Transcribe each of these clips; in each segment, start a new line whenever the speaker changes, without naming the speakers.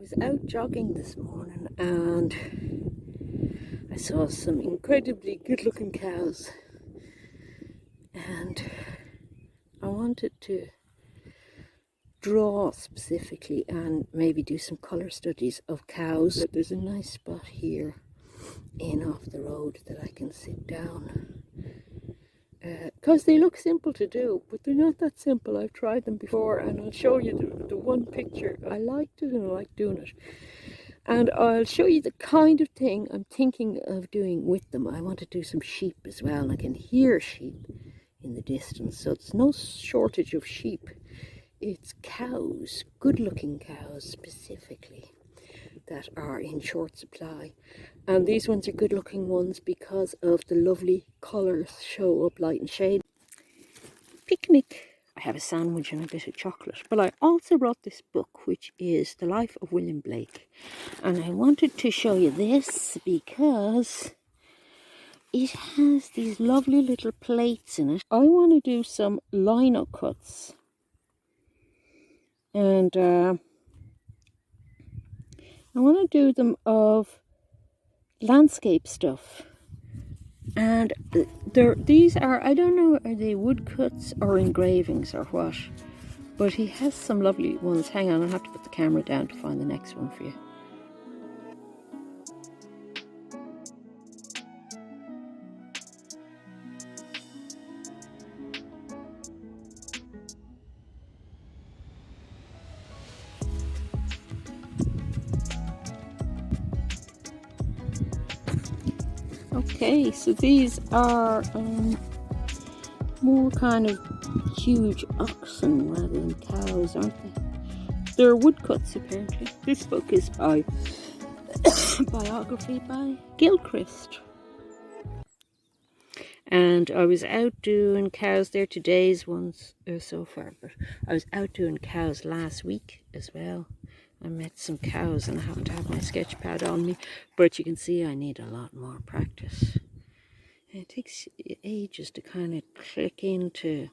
was out jogging this morning and I saw some incredibly good looking cows, and I wanted to draw specifically and maybe do some colour studies of cows. But there's a nice spot here in off the road that I can sit down, because they look simple to do, but they're not that simple. I've tried them before and I'll show you the one picture. I liked it and I like doing it. And I'll show you the kind of thing I'm thinking of doing with them. I want to do some sheep as well, and I can hear sheep in the distance. So it's no shortage of sheep. It's cows, good looking cows specifically, that are in short supply. And these ones are good looking ones because of the lovely colours show up, light and shade. Picnic. I have a sandwich and a bit of chocolate, but I also brought this book, which is The Life of William Blake, and I wanted to show you this because it has these lovely little plates in it. I want to do some lino cuts, and I want to do them of landscape stuff. And these are, I don't know, are they woodcuts or engravings or what? But he has some lovely ones. Hang on, I'll have to put the camera down to find the next one for you. Okay, so these are more kind of huge oxen rather than cows, aren't they? They're woodcuts apparently. This book is by biography by Gilchrist. And I was out doing cows. They're today's ones so far, but I was out doing cows last week as well. I met some cows and I happen to have my sketch pad on me, but you can see I need a lot more practice. It takes ages to kind of click into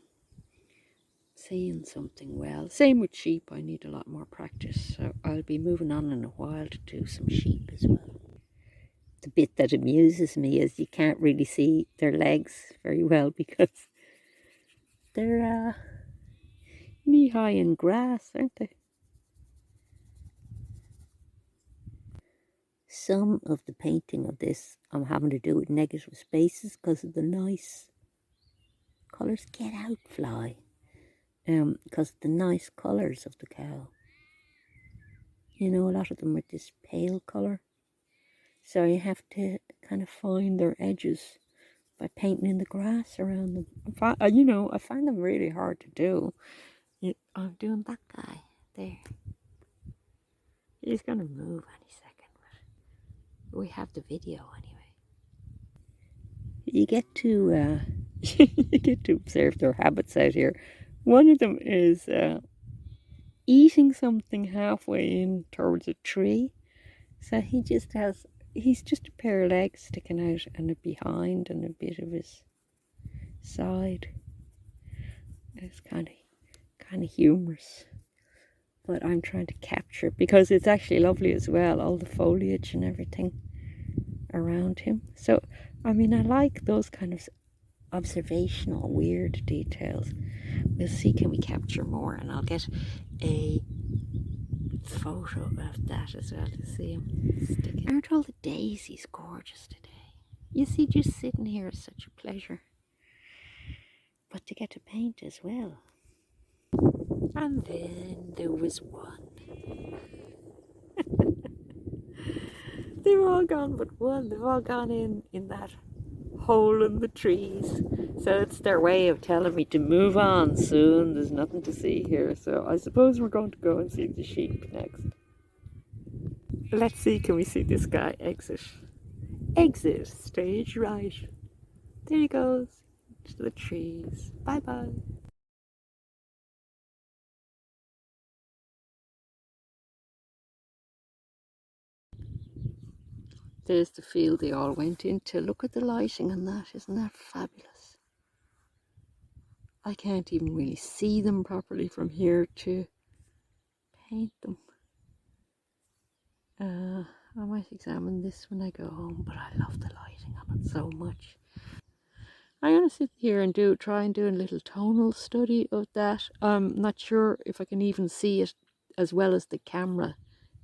seeing something well. Same with sheep, I need a lot more practice. So I'll be moving on in a while to do some sheep as well. The bit that amuses me is you can't really see their legs very well because they're knee-high in grass, aren't they? Some of the painting of this I'm having to do with negative spaces because of the nice colours. Get out, fly. Because of the nice colours of the cow. You know, a lot of them are this pale colour. So you have to kind of find their edges by painting in the grass around them. You know, I find them really hard to do. I'm doing that guy there. He's going to move any second, but we have the video anyway. You get to you get to observe their habits out here. One of them is eating something halfway in towards a tree. So he's just a pair of legs sticking out and a behind and a bit of his side. It's kind of humorous, but I'm trying to capture it because it's actually lovely as well, all the foliage and everything around him. So I mean, I like those kind of observational weird details. We'll see, can we capture more, and I'll get a photo of that as well to see him sticking. Aren't all the daisies gorgeous today? You see, just sitting here is such a pleasure, but to get to paint as well. And then there was one. They've all gone but one. They've all gone in that hole in the trees. So it's their way of telling me to move on soon. There's nothing to see here. So I suppose we're going to go and see the sheep next. Let's see, can we see this guy exit? Exit, stage right. There he goes to the trees. Bye bye. There's the field they all went into. Look at the lighting on that. Isn't that fabulous? I can't even really see them properly from here to paint them. I might examine this when I go home, but I love the lighting on it so much. I'm going to sit here and try and do a little tonal study of that. I'm not sure if I can even see it as well as the camera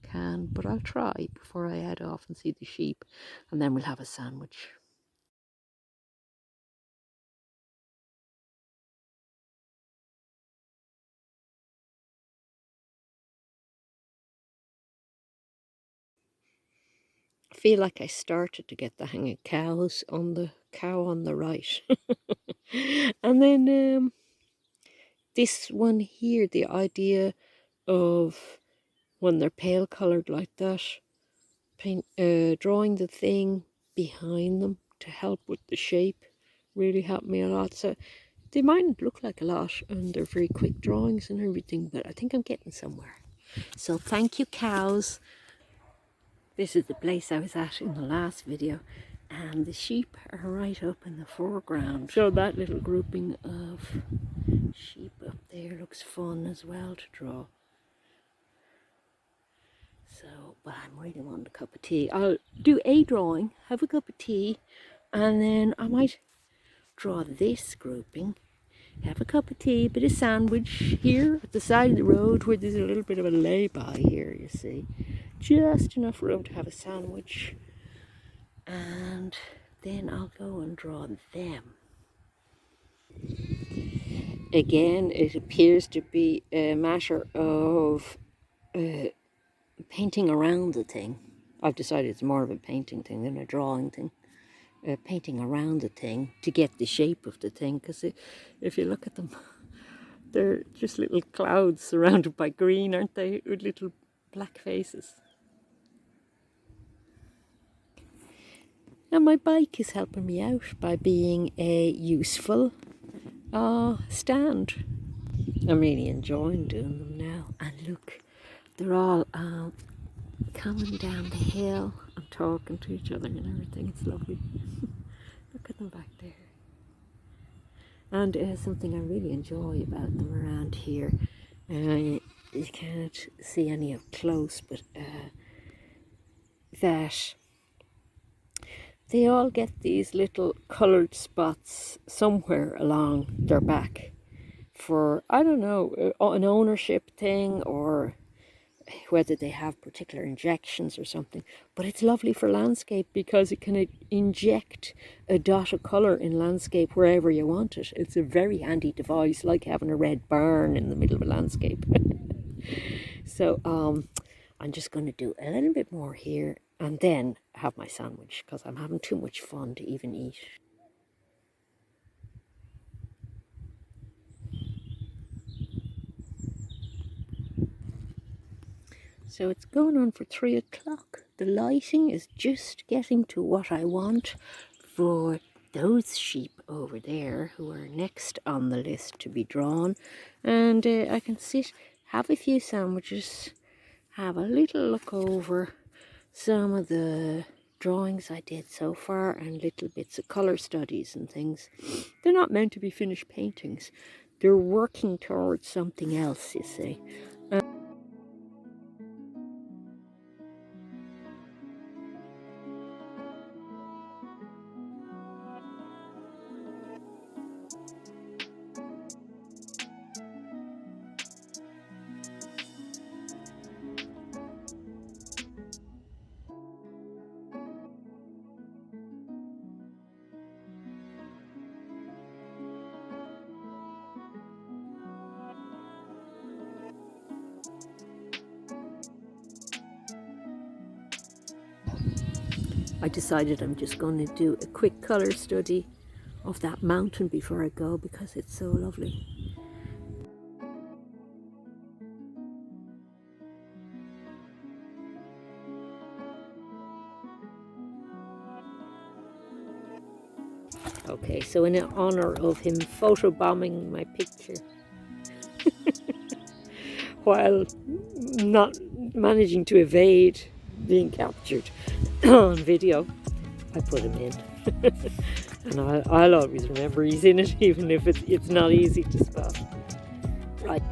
can, but I'll try before I head off and see the sheep, and then we'll have a sandwich. I feel like I started to get the hang of cows on the cow on the right. And then this one here, the idea of when they're pale coloured like that, drawing the thing behind them to help with the shape really helped me a lot. So they mightn't look like a lot and they're very quick drawings and everything, but I think I'm getting somewhere. So thank you, cows. This is the place I was at in the last video, and the sheep are right up in the foreground. So that little grouping of sheep up there looks fun as well to draw. So, but I'm really wanting a cup of tea. I'll do a drawing, have a cup of tea, and then I might draw this grouping, have a cup of tea, bit of sandwich here at the side of the road where there's a little bit of a lay-by here, you see. Just enough room to have a sandwich. And then I'll go and draw them. Again, it appears to be a matter of painting around the thing. I've decided it's more of a painting thing than a drawing thing. Painting around the thing to get the shape of the thing, because if you look at them, they're just little clouds surrounded by green, aren't they, with little black faces. And my bike is helping me out by being a useful stand. I'm really enjoying doing them now. And look, they're all coming down the hill and talking to each other and everything. It's lovely. Look at them back there. And something I really enjoy about them around here, you can't see any up close, but that they all get these little coloured spots somewhere along their back for, I don't know, an ownership thing, or whether they have particular injections or something. But it's lovely for landscape because it can inject a dot of colour in landscape wherever you want it. It's a very handy device, like having a red barn in the middle of a landscape. So I'm just going to do a little bit more here and then have my sandwich, because I'm having too much fun to even eat. So it's going on for 3 o'clock. The lighting is just getting to what I want for those sheep over there who are next on the list to be drawn. And I can sit, have a few sandwiches, have a little look over some of the drawings I did so far and little bits of colour studies and things. They're not meant to be finished paintings. They're working towards something else, you see. I decided I'm just going to do a quick colour study of that mountain before I go, because it's so lovely. Okay, so in honour of him photobombing my picture while not managing to evade being captured on video, I put him in. And I'll always remember he's in it, even if it's not easy to spot. Right.